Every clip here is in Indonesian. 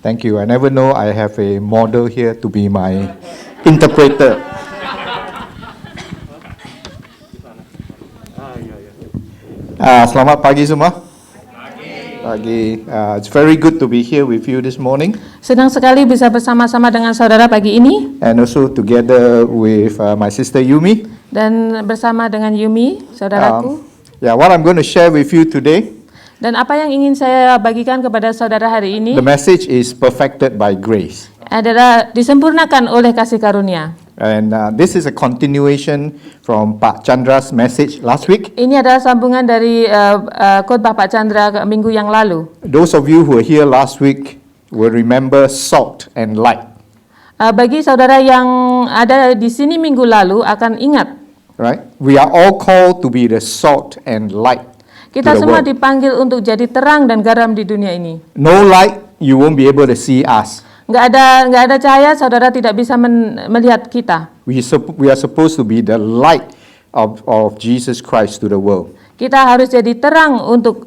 Thank you. I never know I have a model here to be my interpreter. Selamat pagi semua. Pagi. It's very good to be here with you this morning. Senang sekali bisa bersama-sama dengan saudara pagi ini. And also together with my sister Yumi. Dan bersama dengan Yumi, saudaraku. What I'm going to share with you today. Dan apa yang ingin saya bagikan kepada saudara hari ini, the message is perfected by grace. Adalah disempurnakan oleh kasih karunia. And this is a continuation from Pak Chandra's message last week. Ini adalah sambungan dari khotbah Pak Chandra minggu yang lalu. Those of you who were here last week will remember salt and light. Bagi saudara yang ada di sini minggu lalu akan ingat. Right? We are all called to be the salt and light. Kita semua dipanggil untuk jadi terang dan garam di dunia ini. No light, you won't be able to see us. Nggak ada cahaya, saudara tidak bisa melihat kita. We are supposed to be the light of Jesus Christ to the world. Kita harus jadi terang untuk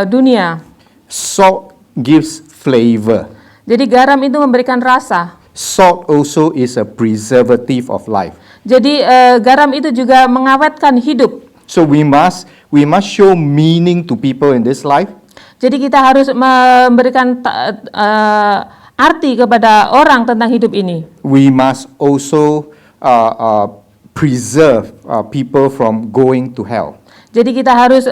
dunia. Salt gives flavor. Jadi garam itu memberikan rasa. Salt also is a preservative of life. Jadi garam itu juga mengawetkan hidup. So we must show meaning to people in this life. Jadi kita harus memberikan arti kepada orang tentang hidup ini. We must also preserve people from going to hell. Jadi kita harus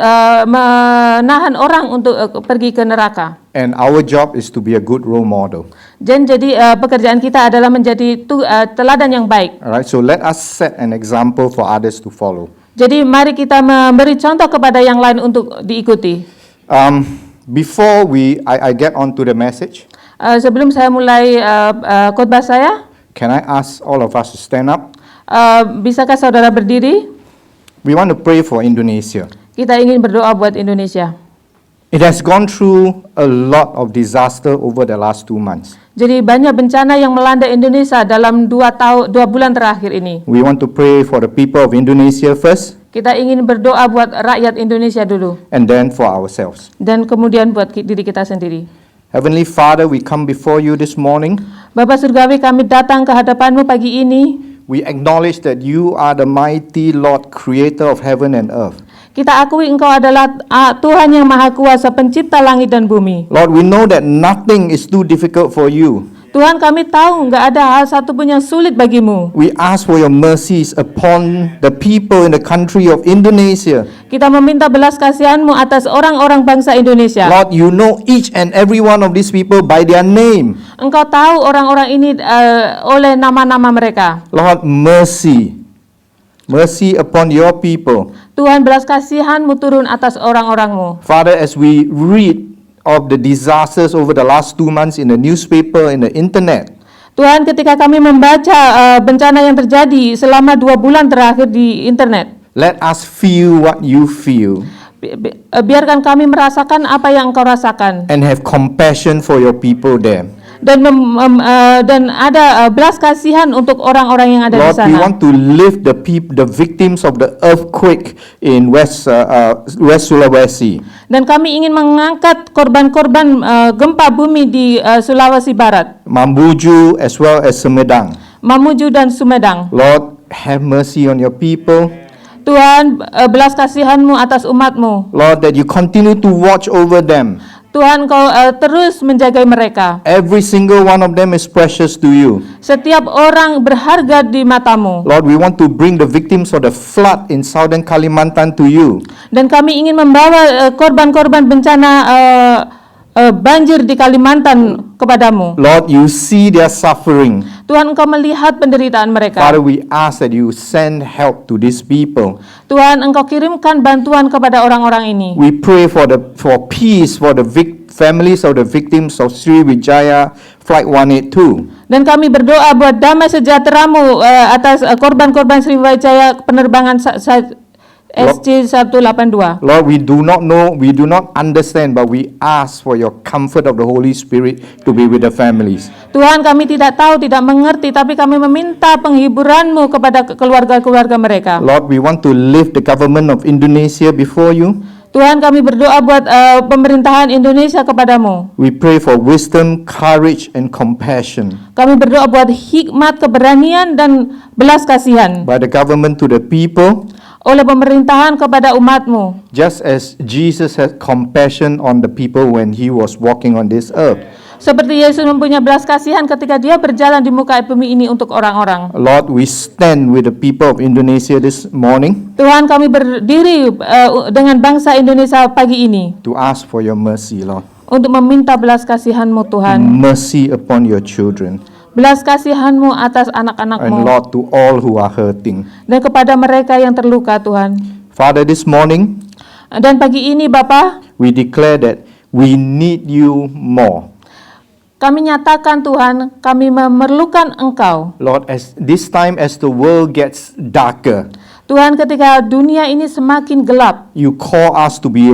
menahan orang untuk pergi ke neraka. And our job is to be a good role model. Dan jadi pekerjaan kita adalah menjadi teladan yang baik. Alright, so let us set an example for others to follow. Jadi mari kita memberi contoh kepada yang lain untuk diikuti. Before I get on to the message, sebelum saya mulai khotbah saya, can I ask all of us to stand up? Bisakah saudara berdiri? We want to pray for Indonesia. Kita ingin berdoa buat Indonesia. It has gone through a lot of disaster over the last 2 months. Jadi banyak bencana yang melanda Indonesia dalam 2 bulan terakhir ini. We want to pray for the people of Indonesia first. Kita ingin berdoa buat rakyat Indonesia dulu. And then for ourselves. Dan kemudian buat diri kita sendiri. Heavenly Father, we come before you this morning. Bapa Surgawi, kami datang ke hadapan-Mu pagi ini. We acknowledge that you are the mighty Lord, creator of heaven and earth. Kita akui Engkau adalah Tuhan yang Maha Kuasa, pencipta langit dan bumi. Lord, we know that nothing is too difficult for you. Tuhan, kami tahu nggak ada hal satu pun yang sulit bagimu. We ask for your mercies upon the people in the country of Indonesia. Kita meminta belas kasihan-Mu atas orang-orang bangsa Indonesia. Lord, you know each and every one of these people by their name. Engkau tahu orang-orang ini oleh nama-nama mereka. Lord, mercy. Mercy upon your people. Tuhan, belas kasihan-Mu turun atas orang-orang-Mu. Father, as we read of the disasters over the last 2 months in the newspaper, in the internet, Tuhan, ketika kami membaca bencana yang terjadi selama 2 bulan terakhir di internet, let us feel what you feel. Biarkan kami merasakan apa yang Engkau rasakan. And have compassion for your people there. Dan ada belas kasihan untuk orang-orang yang ada Lord, di sana. we want to lift the victims of the earthquake in West Sulawesi. Dan kami ingin mengangkat korban-korban gempa bumi di Sulawesi Barat, Mamuju as well as Sumedang. Mamuju dan Sumedang. Lord, have mercy on your people. Tuhan, belas kasihan-Mu atas umat-Mu. Lord, that you continue to watch over them. Tuhan, Kau terus menjaga mereka. Every single one of them is precious to you. Setiap orang berharga di mata-Mu. Lord, we want to bring the victims of the flood in southern Kalimantan to you. Dan kami ingin membawa korban-korban bencana banjir di Kalimantan kepadamu. Lord, you see their suffering. Tuhan, Engkau melihat penderitaan mereka. Father, we ask that you send help to these people. Tuhan, Engkau kirimkan bantuan kepada orang-orang ini. We pray for peace for the families of the victims of Sriwijaya Flight 182. Dan kami berdoa buat damai sejahtera-Mu atas korban-korban Sriwijaya penerbangan SC182. Lord, we do not know, we do not understand, but we ask for your comfort of the Holy Spirit to be with the families. Tuhan, kami tidak tahu, tidak mengerti, tapi kami meminta penghiburan-Mu kepada keluarga-keluarga mereka. Lord, we want to lift the government of Indonesia before you. Tuhan, kami berdoa buat pemerintahan Indonesia kepadamu. We pray for wisdom, courage, and compassion Kami berdoa buat hikmat, keberanian, dan belas kasihan by the government to the people, oleh pemerintahan kepada umatmu. just as Jesus had compassion on the people when he was walking on this earth. Seperti Yesus mempunyai belas kasihan ketika dia berjalan di muka bumi ini untuk orang-orang. Lord, we stand with the people of Indonesia this morning Tuhan, kami berdiri dengan bangsa Indonesia pagi ini to ask for your mercy, Lord. untuk meminta belas kasihan-Mu, Tuhan. Mercy upon your children. Belas kasihan-Mu atas And anak-anak-Mu Lord, to all who are hurting. dan kepada mereka yang terluka, Tuhan. Father, this morning, Dan pagi ini, Bapa, we declare that we need you more. kami nyatakan, Tuhan, kami memerlukan Engkau. Lord, as this time as the world gets darker, Tuhan, ketika dunia ini semakin gelap, you call us to be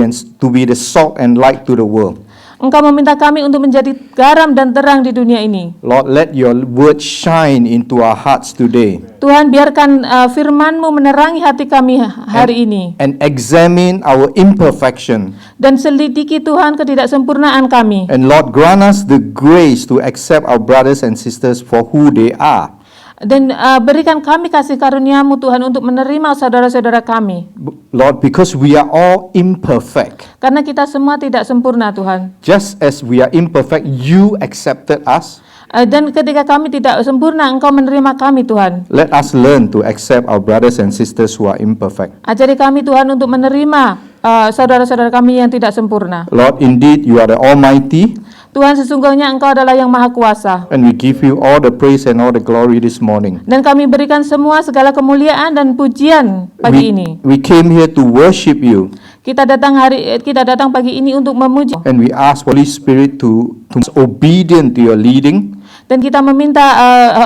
the salt and light to the world. Engkau meminta kami untuk menjadi garam dan terang di dunia ini. Lord, let your word shine into our hearts today Tuhan, biarkan firman-Mu menerangi hati kami hari ini. and examine our imperfection. Dan selidiki, Tuhan, ketidaksempurnaan kami. And Lord, grant us the grace to accept our brothers and sisters for who they are. Dan berikan kami kasih karunia-Mu, Tuhan, untuk menerima saudara-saudara kami. Lord, because we are all imperfect. Karena kita semua tidak sempurna, Tuhan. Just as we are imperfect, you accepted us. Dan ketika kami tidak sempurna, Engkau menerima kami, Tuhan. Let us learn to accept our brothers and sisters who are imperfect. Ajari kami, Tuhan, untuk menerima saudara-saudara kami yang tidak sempurna. Lord, indeed, you are the Almighty, Tuhan, sesungguhnya Engkau adalah yang Maha Kuasa. and we give you all the praise and all the glory this morning. Dan kami berikan semua segala kemuliaan dan pujian pagi ini. We came here to worship you, Kita datang pagi ini untuk memuji. and we ask Holy Spirit to be obedient to your leading, Dan kita meminta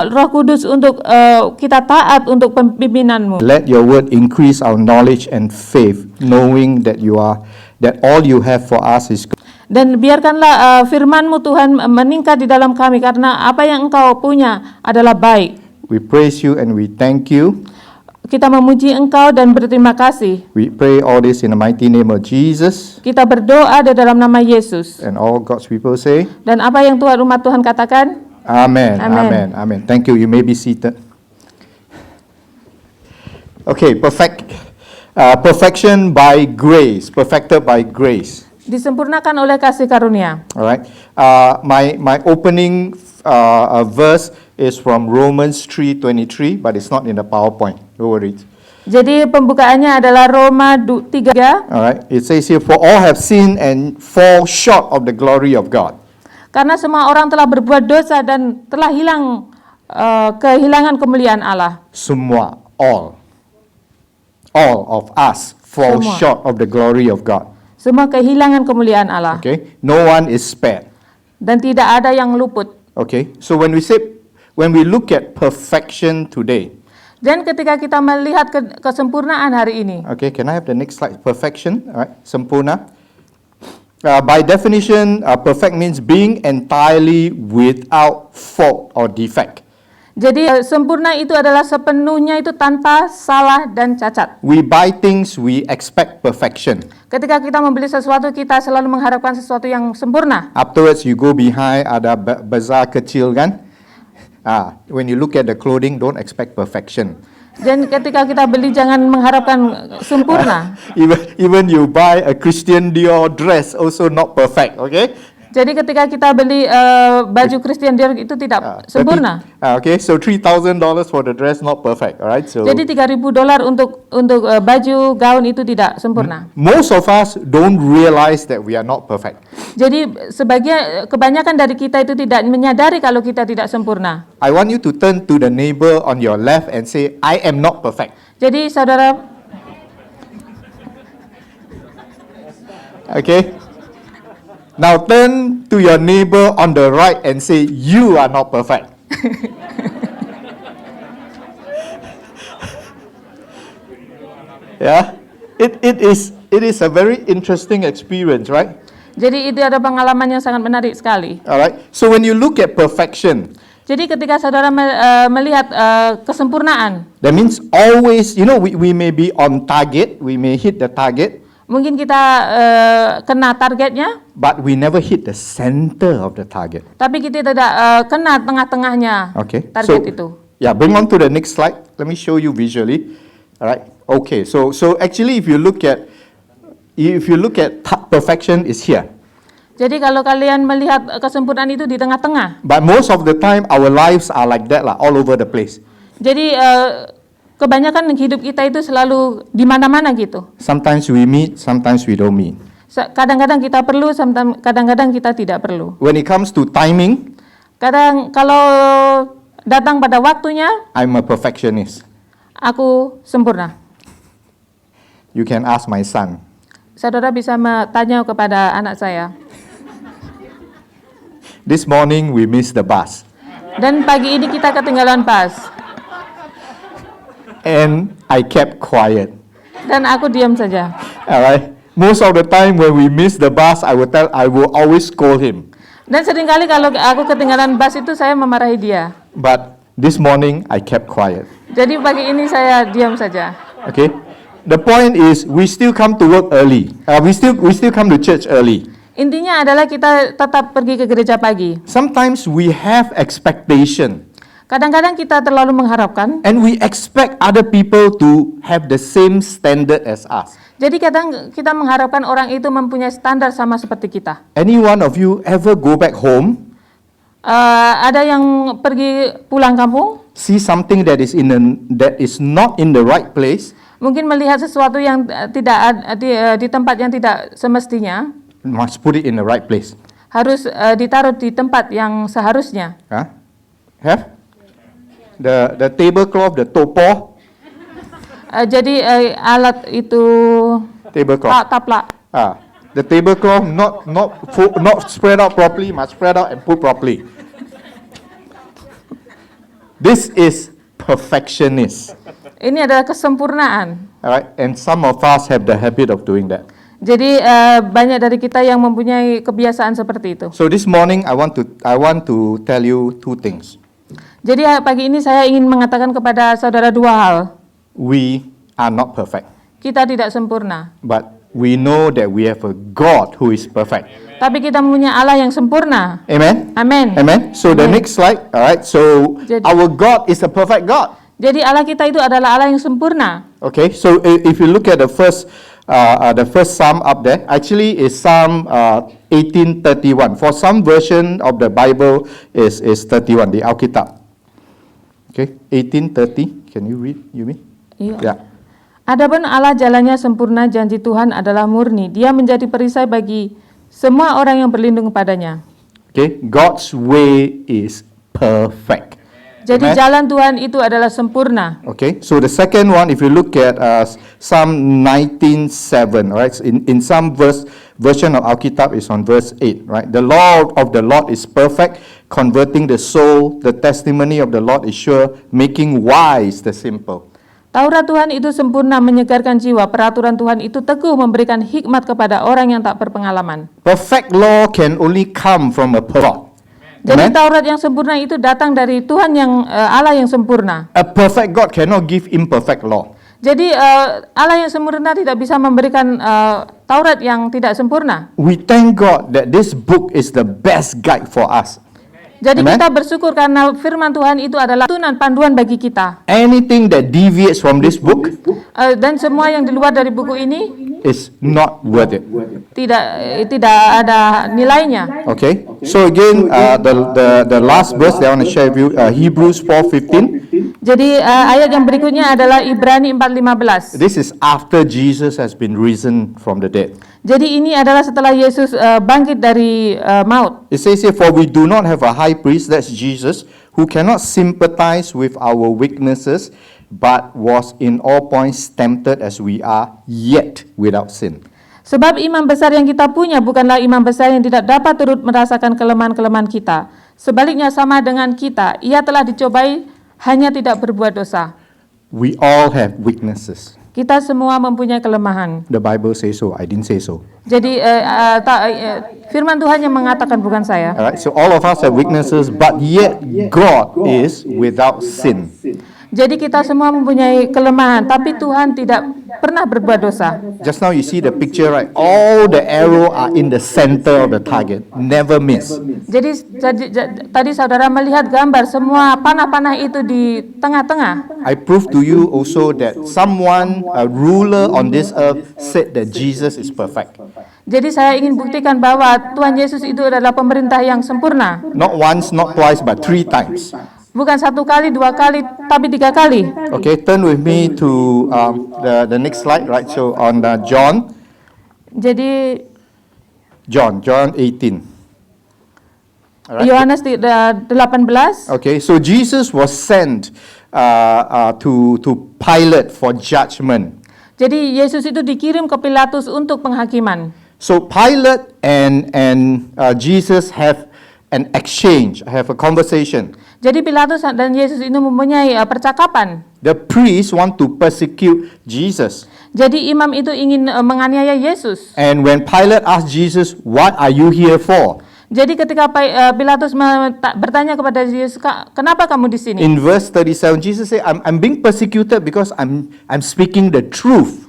Roh Kudus untuk kita taat untuk pimpinan-Mu. let your word increase our knowledge and faith, knowing that all you have for us is good. Dan biarkanlah firman-Mu, Tuhan, meningkat di dalam kami, karena apa yang Engkau punya adalah baik. We praise you and we thank you. Kita memuji Engkau dan berterima kasih. We pray all this in the mighty name of Jesus, Kita berdoa di dalam nama Yesus. and all God's people say, Dan apa yang Tuhan, umat Tuhan katakan? Amen, Amen. amen, amen. Thank you. You may be seated. Okay, perfection by grace, perfected by grace. Disempurnakan oleh kasih karunia. All right. My opening verse is from Romans 3:23, but it's not in the PowerPoint. Don't worry. Jadi pembukaannya adalah Roma 3. All right. It says here, "For all have sinned and fall short of the glory of God." Karena semua orang telah berbuat dosa dan telah kehilangan kemuliaan Allah. Semua, all of us fall Semua. short of the glory of God. Semua kehilangan kemuliaan Allah. Okay. No one is spared. Dan tidak ada yang luput. Okay. So when we look at perfection today, Dan ketika kita melihat kesempurnaan hari ini. okay, can I have the next slide? Perfection, all right, sempurna. By definition, perfect means being entirely without fault or defect. Jadi sempurna itu adalah sepenuhnya itu tanpa salah dan cacat. We buy things, we expect perfection. Ketika kita membeli sesuatu, kita selalu mengharapkan sesuatu yang sempurna. Afterwards, you go behind, ada bazar kecil kan? When you look at the clothing, don't expect perfection. Dan ketika kita beli, jangan mengharapkan sempurna. Even you buy a Christian Dior dress, also not perfect, okay? Jadi ketika kita beli baju Christian Dior itu tidak sempurna. Okay, so $3,000 for the dress, not perfect, all right? So Jadi $3.000 untuk baju gaun itu tidak sempurna. most of us don't realize that we are not perfect. Jadi kebanyakan dari kita itu tidak menyadari kalau kita tidak sempurna. I want you to turn to the neighbor on your left and say, I am not perfect. Jadi saudara, Okay? Now turn to your neighbor on the right and say, you are not perfect. Yeah? It is a very interesting experience, right? jadi itu ada pengalaman yang sangat menarik sekali. All right. So when you look at perfection, Jadi ketika saudara melihat kesempurnaan, that means always, we may be on target, we may hit the target, Mungkin kita kena targetnya, but we never hit the center of the target. tapi kita tidak kena tengah-tengahnya Okay. target itu. Yeah, bring on to the next slide. Let me show you visually. All right. Okay. So actually, if you look at perfection is here. Jadi kalau kalian melihat kesempurnaan itu di tengah-tengah. But most of the time, our lives are like that, lah, all over the place. Jadi kebanyakan hidup kita itu selalu di mana-mana gitu. Sometimes we meet, sometimes we don't meet. Kadang-kadang kita perlu, kadang-kadang kita tidak perlu. When it comes to timing, Kadang kalau datang pada waktunya, I'm a perfectionist. aku sempurna. You can ask my son. Saudara bisa bertanya kepada anak saya. This morning we missed the bus, Dan pagi ini kita ketinggalan bus. and I kept quiet. Dan aku diam saja. All right. Most of the time when we miss the bus, I will always scold him. Dan seringkali kalau aku ketinggalan bus itu saya memarahi dia. But this morning I kept quiet. Jadi pagi ini saya diam saja. Okay. The point is we still come to work early. We still come to church early. Intinya adalah kita tetap pergi ke gereja pagi. Sometimes we have expectation, Kadang-kadang kita terlalu mengharapkan. and we expect other people to have the same standard as us. Jadi kadang kita mengharapkan orang itu mempunyai standar sama seperti kita. Any one of you ever go back home, Ada yang pergi pulang kampung, see something that is not in the right place, mungkin melihat sesuatu yang di tempat yang tidak semestinya, must put it in the right place. harus ditaruh di tempat yang seharusnya. Huh? Have? The tablecloth, the topo, Jadi alat itu tablecloth. taplak. The tablecloth not spread out properly, must spread out and put properly. This is perfectionist. Ini adalah kesempurnaan. All right, and some of us have the habit of doing that. Jadi banyak dari kita yang mempunyai kebiasaan seperti itu. So this morning I want to tell you two things. Jadi pagi ini saya ingin mengatakan kepada saudara dua hal. We are not perfect, Kita tidak sempurna, but we know that we have a God who is perfect. tapi kita mempunyai Allah yang sempurna. Amen. Amin. Amen. So the Amen. next slide. All right. So Jadi- our God is a perfect God. Jadi Allah kita itu adalah Allah yang sempurna. Okay. So if you look at the first Psalm up there, actually is Psalm 18:31. For some version of the Bible is 31, the Alkitab. Okay, 18:30. Can you read? You mean? Iya. Yeah. Adapun Allah jalannya sempurna, janji Tuhan adalah murni. Dia menjadi perisai bagi semua orang yang berlindung kepadanya. Okay, God's way is perfect. Jadi Amen. jalan Tuhan itu adalah sempurna. Okay, so the second one, if you look at Psalm 19:7, right? In some version of Alkitab is on verse 8, right? The law of the Lord is perfect, converting the soul. The testimony of the Lord is sure, making wise the simple. Taurat Tuhan itu sempurna, menyegarkan jiwa. Peraturan Tuhan itu teguh, memberikan hikmat kepada orang yang tak berpengalaman. Perfect law can only come from a perfect God. Jadi Amen? Taurat yang sempurna itu datang dari Tuhan yang Allah yang sempurna. A perfect God cannot give imperfect law. Jadi Allah yang sempurna tidak bisa memberikan Taurat yang tidak sempurna. We thank God that this book is the best guide for us. Jadi Amen. kita bersyukur karena firman Tuhan itu adalah tuntunan panduan bagi kita. Anything that deviates from this book Dan semua yang di luar dari buku ini is not worth it. tidak ada nilainya. Okay. So again, the last verse that I want to share with you, Hebrews 4:15. Jadi ayat yang berikutnya adalah Ibrani 4:15. This is after Jesus has been risen from the dead. Jadi ini adalah setelah Yesus bangkit dari maut. It says here, for we do not have a high priest, that's Jesus, who cannot sympathize with our weaknesses, but was in all points tempted as we are, yet without sin. Sebab imam besar yang kita punya bukanlah imam besar yang tidak dapat turut merasakan kelemahan-kelemahan kita. Sebaliknya sama dengan kita, ia telah dicobai, hanya tidak berbuat dosa. We all have weaknesses. Kita semua mempunyai kelemahan. The Bible says so. I didn't say so. Jadi firman Tuhan yang mengatakan, bukan saya. All right. So all of us have weaknesses, but yet God is without sin. Jadi kita semua mempunyai kelemahan, tapi Tuhan tidak pernah berbuat dosa. Just now you see the picture, right? All the arrow are in the center of the target, never miss. Jadi tadi saudara melihat gambar semua panah-panah itu di tengah-tengah. I prove to you also that someone, a ruler on this earth, said that Jesus is perfect. Jadi saya ingin buktikan bahwa Tuhan Yesus itu adalah pemerintah yang sempurna. Not once, not twice, but 3 times. Bukan 1 kali, 2 kali, tapi 3 kali. Okay, turn with me to the next slide, right? So on John Jadi 18. Alright. Yohanes 18. Okay, so Jesus was sent to Pilate for judgment. Jadi Yesus itu dikirim ke Pilatus untuk penghakiman. So Pilate and Jesus have an exchange, have a conversation. Jadi Pilatus dan Yesus ini mempunyai percakapan. The priests want to persecute Jesus. Jadi imam itu ingin menganiaya Yesus. And when Pilate asked Jesus, "What are you here for?" Jadi ketika Pilatus bertanya kepada Yesus, "Kenapa kamu di sini?" In verse 37, Jesus said, I'm being persecuted because I'm speaking the truth.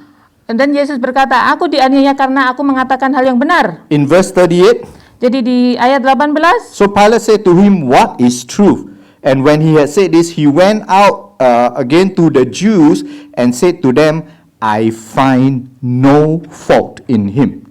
Dan Yesus berkata, "Aku dianiaya karena aku mengatakan hal yang benar." In verse 38, Jadi di ayat 18, so Pilate said to him, "What is truth?" And when he had said this, he went out again to the Jews and said to them, "I find no fault in him."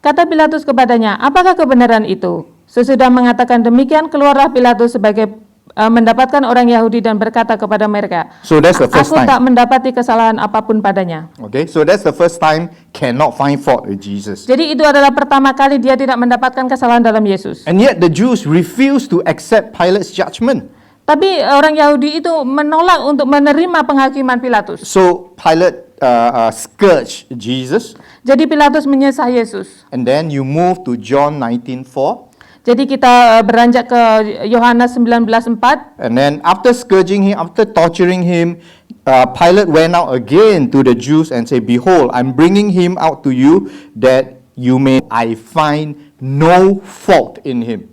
kata Pilatus kepadanya, "Apakah kebenaran itu?" Sesudah mengatakan demikian, keluarlah Pilatus sebagai mendapatkan orang Yahudi dan berkata kepada mereka, So that's the first "Aku tak time. mendapati kesalahan apapun padanya." Okay, so that's the first time cannot find fault with Jesus. Jadi itu adalah pertama kali dia tidak mendapatkan kesalahan dalam Yesus. And yet the Jews refused to accept Pilate's judgment. Tapi orang Yahudi itu menolak untuk menerima penghakiman Pilatus. So Pilate scourged Jesus. Jadi Pilatus menyesah Yesus. And then you move to John 19:4. Jadi kita beranjak ke Yohanes 19:4. And then after scourging him, after torturing him, Pilate went out again to the Jews and said, "Behold, I'm bringing him out to you that you may, I find no fault in him."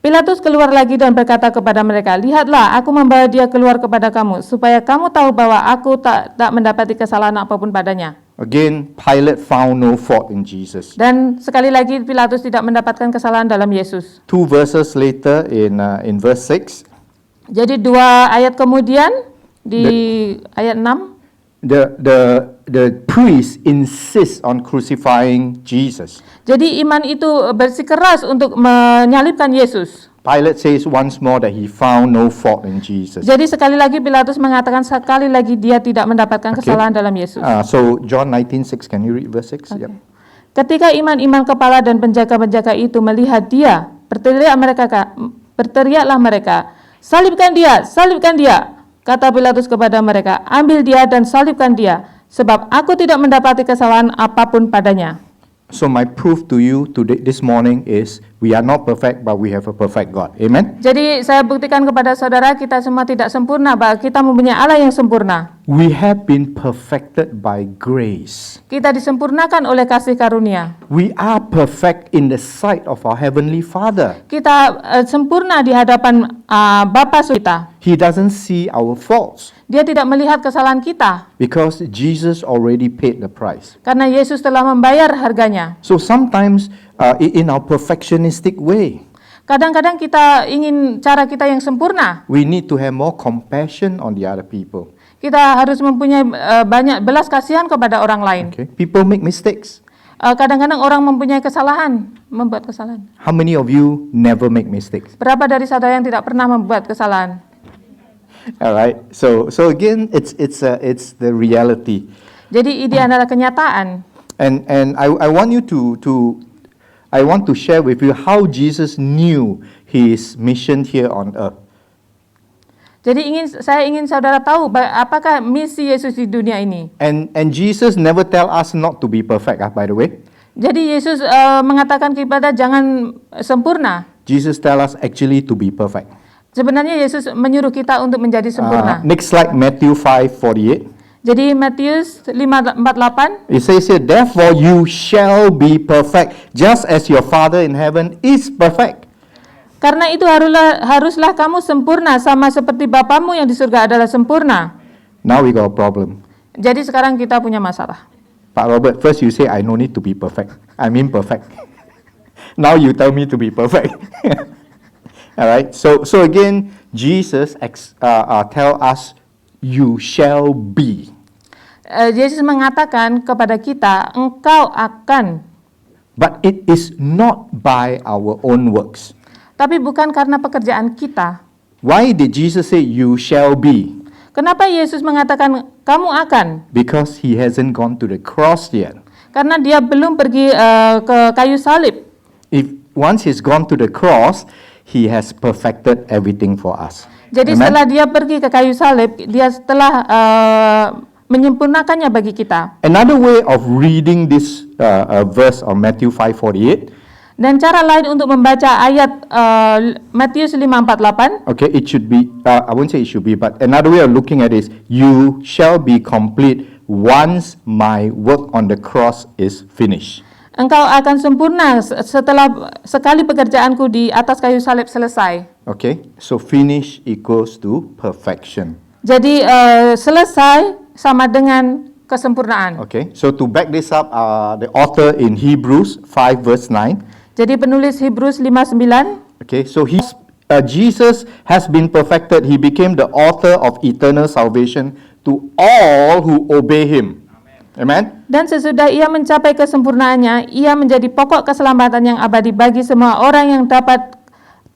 Pilatus keluar lagi dan berkata kepada mereka, "Lihatlah, aku membawa dia keluar kepada kamu, supaya kamu tahu bahwa aku tak mendapati kesalahan apapun padanya." Again, Pilate found no fault in Jesus. Dan sekali lagi Pilatus tidak mendapatkan kesalahan dalam Yesus. 2 verses later in verse 6, Jadi 2 ayat kemudian di ayat 6, the priest insists on crucifying Jesus. jadi iman itu bersikeras untuk menyalibkan Yesus. Pilate says once more that he found no fault in Jesus. Jadi sekali lagi Pilatus mengatakan sekali lagi dia tidak mendapatkan Okay. kesalahan dalam Yesus. So John 19:6, can you read verse 6? Oke. Yep. Ketika imam-imam kepala dan penjaga-penjaga itu melihat dia, berteriaklah mereka, salibkan dia, kata Pilatus kepada mereka, ambil dia dan salibkan dia, sebab aku tidak mendapati kesalahan apapun padanya. So my proof to you today, this morning is we are not perfect, but we have a perfect God. Amen? Jadi saya buktikan kepada saudara, kita semua tidak sempurna, bahwa kita mempunyai Allah yang sempurna. We have been perfected by grace. Kita disempurnakan oleh kasih karunia. We are perfect in the sight of our Heavenly Father. Kita sempurna di hadapan Bapa kita. He doesn't see our faults Dia tidak melihat kesalahan kita, because Jesus already paid the price. karena Yesus telah membayar harganya. So sometimes in our perfectionistic way, Kadang-kadang kita ingin cara kita yang sempurna. we need to have more compassion on the other people. Kita harus mempunyai banyak belas kasihan kepada orang lain. Okay? People make mistakes. Kadang-kadang orang mempunyai kesalahan, membuat kesalahan. How many of you never make mistakes? Berapa dari saudara yang tidak pernah membuat kesalahan? All right. So again, it's the reality. Jadi ini adalah kenyataan. And I want you I want to share with you how Jesus knew his mission here on earth. Jadi saya ingin saudara tahu apakah misi Yesus di dunia ini. And Jesus never tell us not to be perfect, by the way. Jadi Yesus mengatakan kepada jangan sempurna. Jesus tell us actually to be perfect. Sebenarnya Yesus menyuruh kita untuk menjadi sempurna. Next slide, Matthew 5:48. Jadi Matius 5:48, It says here, therefore you shall be perfect, just as your Father in heaven is perfect. Karena itu haruslah kamu sempurna sama seperti Bapamu yang di surga adalah sempurna. Now we got a problem. Jadi sekarang kita punya masalah. Pak Robert, first you say I no need to be perfect. I'm imperfect. Now you tell me to be perfect. All right. So again, Jesus tell us, you shall be. Yesus mengatakan kepada kita, engkau akan. But it is not by our own works. Tapi bukan karena pekerjaan kita. Why did Jesus say you shall be? Kenapa Yesus mengatakan kamu akan? Because he hasn't gone to the cross yet. Karena dia belum pergi ke kayu salib. If once he's gone to the cross, he has perfected everything for us. Jadi Amen? setelah dia pergi ke kayu salib, dia telah menyempurnakannya bagi kita. Another way of reading this verse of Matthew 5:48. Dan cara lain untuk membaca ayat Matius 5:48, Okay, it should be, I won't say it should be, but another way of looking at it is, you shall be complete once my work on the cross is finished. engkau akan sempurna setelah sekali pekerjaanku di atas kayu salib selesai. Okay, so finish equals to perfection. Jadi selesai sama dengan kesempurnaan. Okay, so to back this up, the author in Hebrews 5 verse 9, Jadi penulis Hebrus 5:9, okay, so Jesus has been perfected. He became the author of eternal salvation to all who obey him. Amen. dan sesudah ia mencapai kesempurnaannya, ia menjadi pokok keselamatan yang abadi bagi semua orang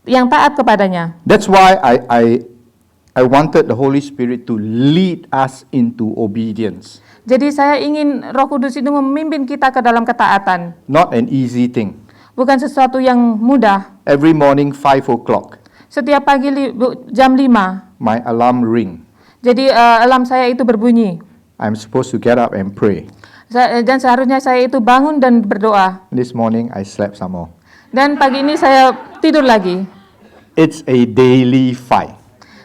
yang taat kepadanya. That's why I wanted the Holy Spirit to lead us into obedience. Jadi saya ingin Roh Kudus itu memimpin kita ke dalam ketaatan. Not an easy thing. Bukan sesuatu yang mudah. Every morning 5 o'clock, Setiap pagi jam 5, my alarm ring. jadi alarm saya itu berbunyi. I'm supposed to get up and pray. Dan seharusnya saya itu bangun dan berdoa. This morning I slept some more. Dan pagi ini saya tidur lagi. It's a daily fight.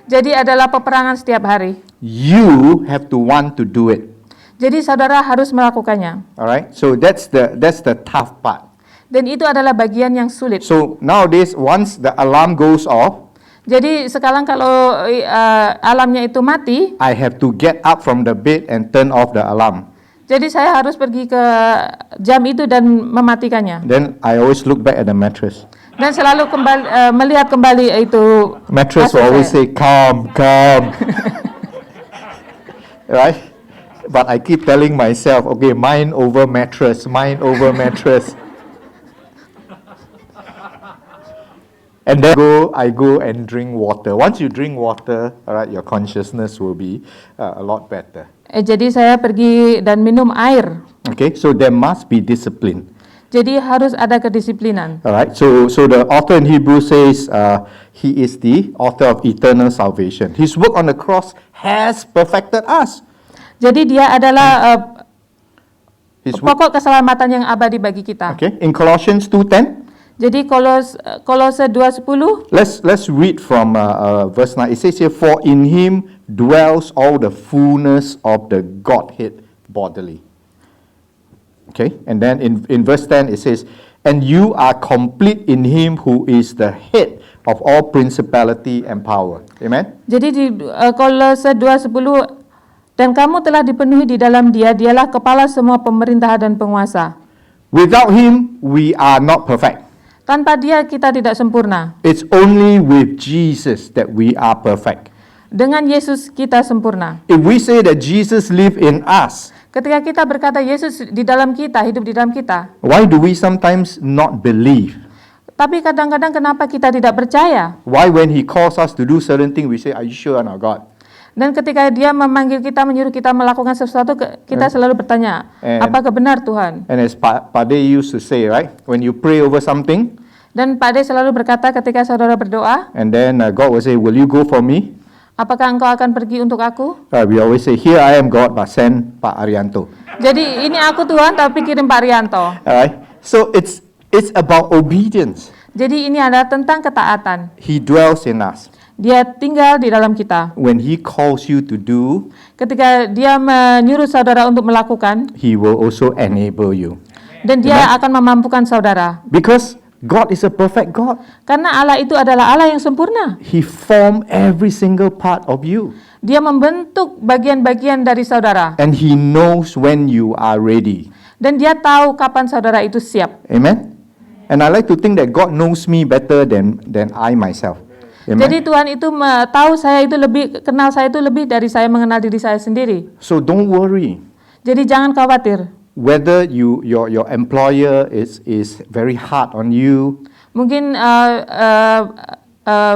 Jadi adalah peperangan setiap hari. You have to want to do it. Jadi saudara harus melakukannya. All right? So that's the tough part. Dan itu adalah bagian yang sulit. So nowadays, once the alarm goes off, Jadi sekarang kalau alarmnya itu mati, I have to get up from the bed and turn off the alarm. jadi saya harus pergi ke jam itu dan mematikannya. Then I always look back at the mattress. Dan selalu melihat kembali itu Mattress will kasur always saya. say, "Calm, calm." Right? But I keep telling myself, okay, mind over mattress, mind over mattress. And then I go and drink water. Once you drink water, all right, your consciousness will be a lot better. Jadi saya pergi dan minum air. Okay, so there must be discipline. Jadi harus ada kedisiplinan. All right, so the author in Hebrews says he is the author of eternal salvation. His work on the cross has perfected us. Jadi dia adalah His work, pokok keselamatan yang abadi bagi kita. okay, in Colossians 2:10. Jadi Kolose 2:10, Let's read from verse 9. It says here, "For in him dwells all the fullness of the Godhead bodily." Okay, and then in verse 10 it says, "And you are complete in him who is the head of all principality and power." Amen. Jadi di Kolose 2:10, dan kamu telah dipenuhi di dalam dia, dialah kepala semua pemerintahan dan penguasa. Without him, we are not perfect. Tanpa dia kita tidak sempurna. It's only with Jesus that we are perfect. Dengan Yesus kita sempurna. If we say that Jesus lives in us, Ketika kita berkata Yesus di dalam kita, hidup di dalam kita, why do we sometimes not believe? tapi kadang-kadang kenapa kita tidak percaya? Why when he calls us to do certain things, we say, "Are you sure, our God?" Dan ketika dia memanggil kita, menyuruh kita melakukan sesuatu, kita selalu bertanya, And- apakah benar Tuhan? And as Pak De used to say, right, when you pray over something, Dan Pak De selalu berkata ketika saudara berdoa, and then God will say, "Will you go for me?" apakah engkau akan pergi untuk aku? We always say, "Here I am, God, but send Pak Arianto." Jadi ini aku Tuhan, tapi kirim Pak Rianto. Alright, so it's about obedience. Jadi ini adalah tentang ketaatan. He dwells in us. Dia tinggal di dalam kita. When he calls you to do, Ketika dia menyuruh saudara untuk melakukan, he will also enable you. dan dia akan memampukan saudara. Because God is a perfect God. Karena Allah itu adalah Allah yang sempurna. He formed every single part of you. Dia membentuk bagian-bagian dari saudara. And He knows when you are ready. Dan dia tahu kapan saudara itu siap. Amen? And I like to think that God knows me better than I myself. Amen? Jadi Tuhan itu tahu saya itu lebih, kenal saya itu lebih dari saya mengenal diri saya sendiri. So don't worry. Jadi jangan khawatir. Whether your employer is very hard on you, Mungkin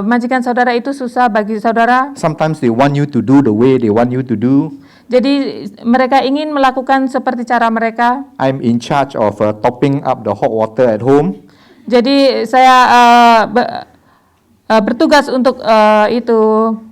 majikan saudara itu susah bagi saudara. sometimes they want you to do the way they want you to do. Jadi mereka ingin melakukan seperti cara mereka. I'm in charge of topping up the hot water at home. Jadi saya bertugas untuk itu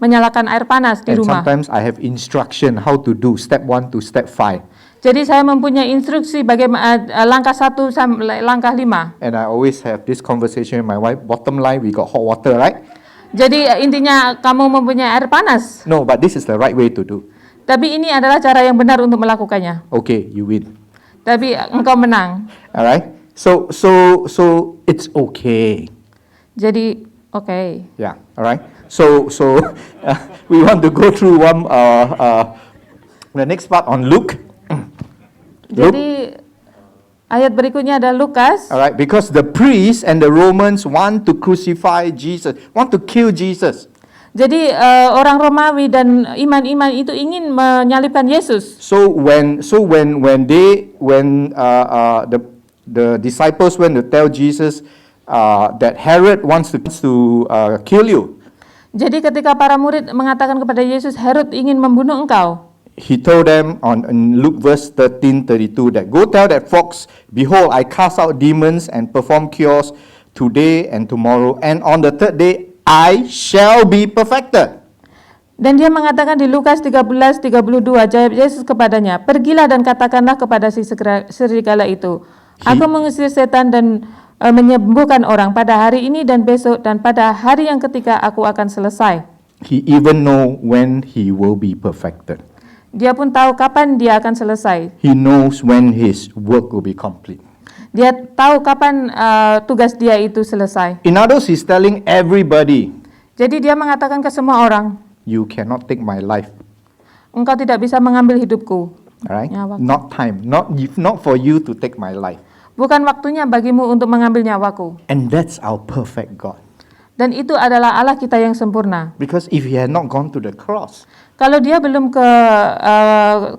menyalakan air panas di And rumah. sometimes I have instruction how to do step 1 to step 5. Jadi saya mempunyai instruksi bagaimana langkah 1 sampai langkah 5. And I always have this conversation with my wife. Bottom line, we got hot water, right? Jadi intinya kamu mempunyai air panas. No, but this is the right way to do. Tapi ini adalah cara yang benar untuk melakukannya. Okay, you win. Tapi engkau menang. Alright? So it's okay. Jadi oke. Yeah, alright? So we want to go through the next part on Luke. Jadi ayat berikutnya ada Lukas. Alright, because the priests and the Romans want to crucify Jesus, want to kill Jesus. Jadi orang Romawi dan iman-iman itu ingin menyalibkan Yesus. So when the disciples went to tell Jesus that Herod wants to kill you, Jadi ketika para murid mengatakan kepada Yesus, Herod ingin membunuh engkau. He told them in Luke verse 13:32 that go tell that fox, behold, I cast out demons and perform cures today and tomorrow, and on the third day I shall be perfected. Dan dia mengatakan di Lukas 13:32, jawab Yesus kepadanya, pergilah dan katakanlah kepada si serigala itu, aku mengusir setan dan menyembuhkan orang pada hari ini dan besok, dan pada hari yang ketiga aku akan selesai. He even know when he will be perfected. Dia pun tahu kapan dia akan selesai. He knows when his work will be complete. Dia tahu kapan tugas dia itu selesai. In other words, he's telling everybody, Jadi dia mengatakan ke semua orang, you cannot take my life. engkau tidak bisa mengambil hidupku. Alright? Nyawaku. Not time. Not for you to take my life. Bukan waktunya bagimu untuk mengambil nyawaku. And that's our perfect God. Dan itu adalah Allah kita yang sempurna. Because if he had not gone to the cross, Kalau dia belum ke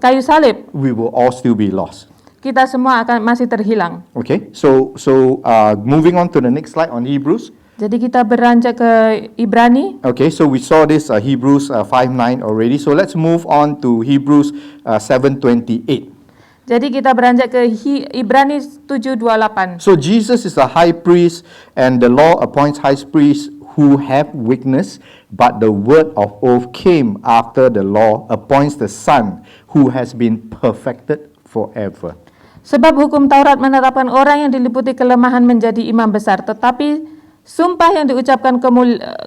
kayu salib, we will all still be lost. kita semua akan masih terhilang. Okay? So moving on to the next slide on Hebrews. Jadi kita beranjak ke Ibrani. Okay, so we saw this Hebrews 5:9 already. So let's move on to Hebrews 7:28. Jadi kita beranjak ke Ibrani 7:28. So Jesus is a high priest, and the law appoints high priests who have weakness, but the word of oath came after the law appoints the Son who has been perfected forever. Sebab hukum Taurat menetapkan orang yang diliputi kelemahan menjadi imam besar, tetapi sumpah yang diucapkan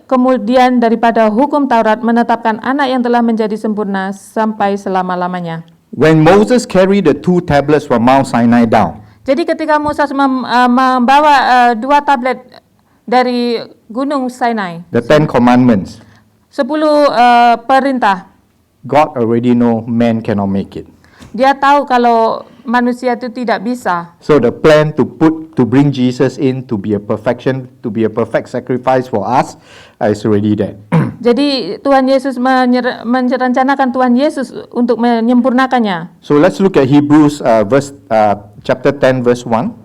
kemudian daripada hukum Taurat menetapkan anak yang telah menjadi sempurna sampai selama-lamanya. When Moses carried the 2 tablets from Mount Sinai down, Jadi ketika Musa membawa 2 tablet dari Gunung Sinai, the 10 commandments, 10 perintah, God already know man cannot make it. dia tahu kalau manusia itu tidak bisa. So the plan to bring Jesus in to be a perfect sacrifice for us is already there. Jadi Tuhan Yesus merencanakan Tuhan Yesus untuk menyempurnakannya. So let's look at Hebrews chapter 10 verse 1.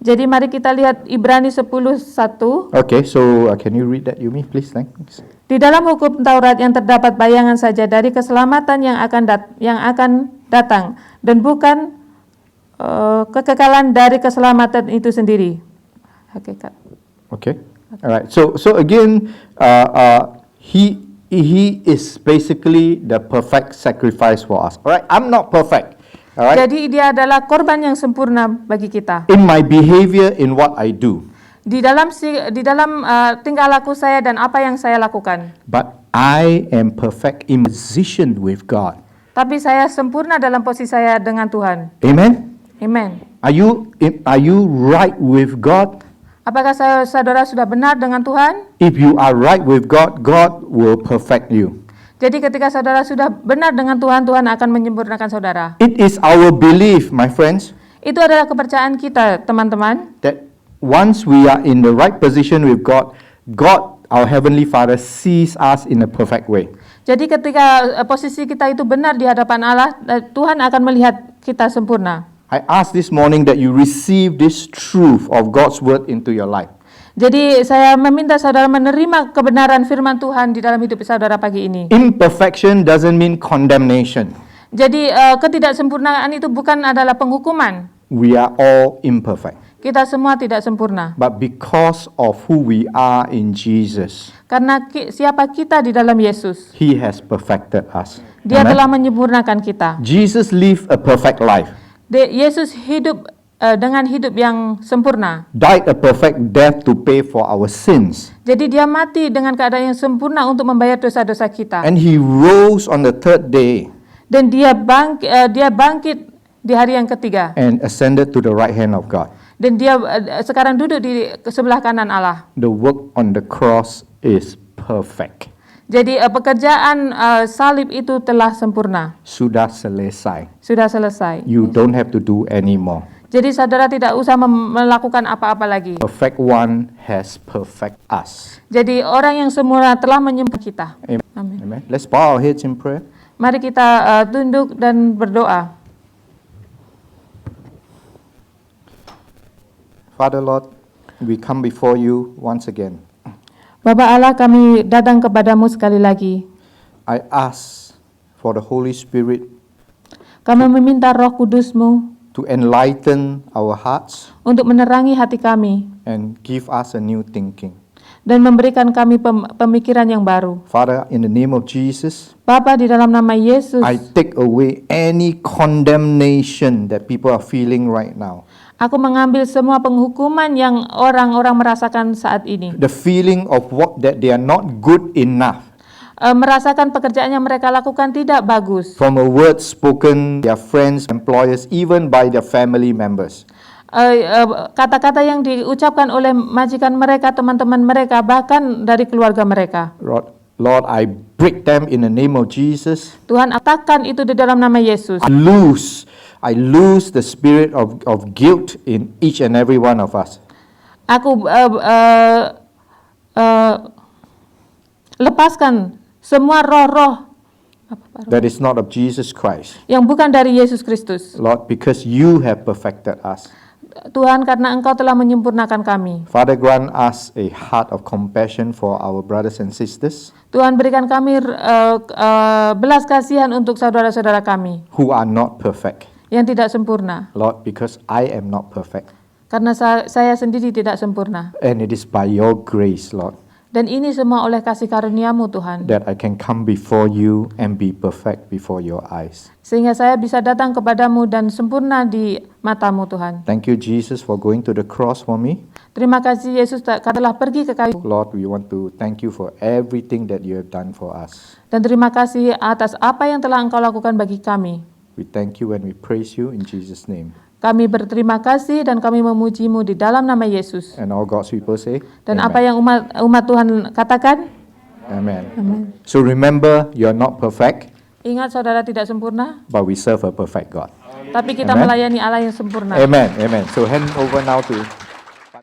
Jadi mari kita lihat Ibrani 10:1. Okay, so can you read that, Yumi, please? Thanks. Di dalam hukum Taurat yang terdapat bayangan saja dari keselamatan yang akan datang dan bukan kekekalan dari keselamatan itu sendiri. Hakikat. Okay. All right. So again, he is basically the perfect sacrifice for us. All right. I'm not perfect. All right. Jadi dia adalah korban yang sempurna bagi kita. In my behavior, in what I do. Di dalam tingkah laku saya dan apa yang saya lakukan. But I am perfect in position with God. Tapi saya sempurna dalam posisi saya dengan Tuhan. Amen. Amen. Are you right with God? Apakah saudara sudah benar dengan Tuhan? If you are right with God, God will perfect you. Jadi ketika saudara sudah benar dengan Tuhan, Tuhan akan menyempurnakan saudara. It is our belief, my friends, Itu adalah kepercayaan kita, teman-teman, that once we are in the right position with God, God, our Heavenly Father, sees us in a perfect way. jadi ketika posisi kita itu benar di hadapan Allah, Tuhan akan melihat kita sempurna. I ask this morning that you receive this truth of God's word into your life. Jadi saya meminta saudara menerima kebenaran firman Tuhan di dalam hidup saudara pagi ini. Imperfection doesn't mean condemnation. Jadi ketidaksempurnaan itu bukan adalah penghukuman. We are all imperfect. Kita semua tidak sempurna. But because of who we are in Jesus, Karena siapa kita di dalam Yesus, He has perfected us. Dia Amen? telah menyempurnakan kita. Jesus lived a perfect life, Yesus hidup dengan hidup yang sempurna. died a perfect death to pay for our sins, Jadi dia mati dengan keadaan yang sempurna untuk membayar dosa-dosa kita. and He rose on the third day Dan dia bangkit di hari yang ketiga. and ascended to the right hand of God. Dan dia sekarang duduk di sebelah kanan Allah. The work on the cross is perfect. Jadi pekerjaan salib itu telah sempurna. Sudah selesai. Sudah selesai. You don't have to do anymore. Jadi saudara tidak usah melakukan apa-apa lagi. Perfect one has perfect us. Jadi orang yang sempurna telah menyempurnakan kita. Amen. Amin. Amen. Let's bow our heads in prayer. Mari kita tunduk dan berdoa. Father Lord, we come before you once again. Bapa Allah, kami datang kepadamu sekali lagi. I ask for the Holy Spirit Kami meminta Roh Kudus-Mu to enlighten our hearts untuk menerangi hati kami and give us a new thinking. dan memberikan kami pemikiran yang baru. Father, in the name of Jesus, Bapa, di dalam nama Yesus, I take away any condemnation that people are feeling right now. aku mengambil semua penghukuman yang orang-orang merasakan saat ini. The feeling of what that they are not good enough. Merasakan pekerjaan yang mereka lakukan tidak bagus. From a word spoken, their friends, employers, even by their family members. Kata-kata yang diucapkan oleh majikan mereka, teman-teman mereka, bahkan dari keluarga mereka. Lord, I break them in the name of Jesus. Tuhan, katakan itu di dalam nama Yesus. I lose the spirit of guilt in each and every one of us. Aku lepaskan semua roh-roh That is not of Jesus Christ. yang bukan dari Yesus Kristus. Lord, because you have perfected us. Tuhan, karena Engkau telah menyempurnakan kami. Father, grant us a heart of compassion for our brothers and sisters Tuhan, berikan kami belas kasihan untuk saudara-saudara kami who are not perfect. yang tidak sempurna. Lord, because I am not perfect. Karena saya sendiri tidak sempurna. And it is by your grace, Lord, Dan ini semua oleh kasih karunia-Mu, Tuhan. that I can come before you and be perfect before your eyes. Sehingga saya bisa datang kepadamu dan sempurna di mata-Mu, Tuhan. Thank you, Jesus, for going to the cross for me. Terima kasih Yesus telah pergi ke kayu. Lord, we want to thank you for everything that you have done for us. Dan terima kasih atas apa yang telah Engkau lakukan bagi kami. We thank you and we praise you in Jesus' name. Kami berterima kasih dan kami memuji-Mu di dalam nama Yesus. And all God's people say, Dan Amen. apa yang umat Tuhan katakan, Amen. So remember, you're not perfect, ingat saudara tidak sempurna, but we serve a perfect God. tapi kita Amen. melayani Allah yang sempurna. Amen. Amen. So hand over now to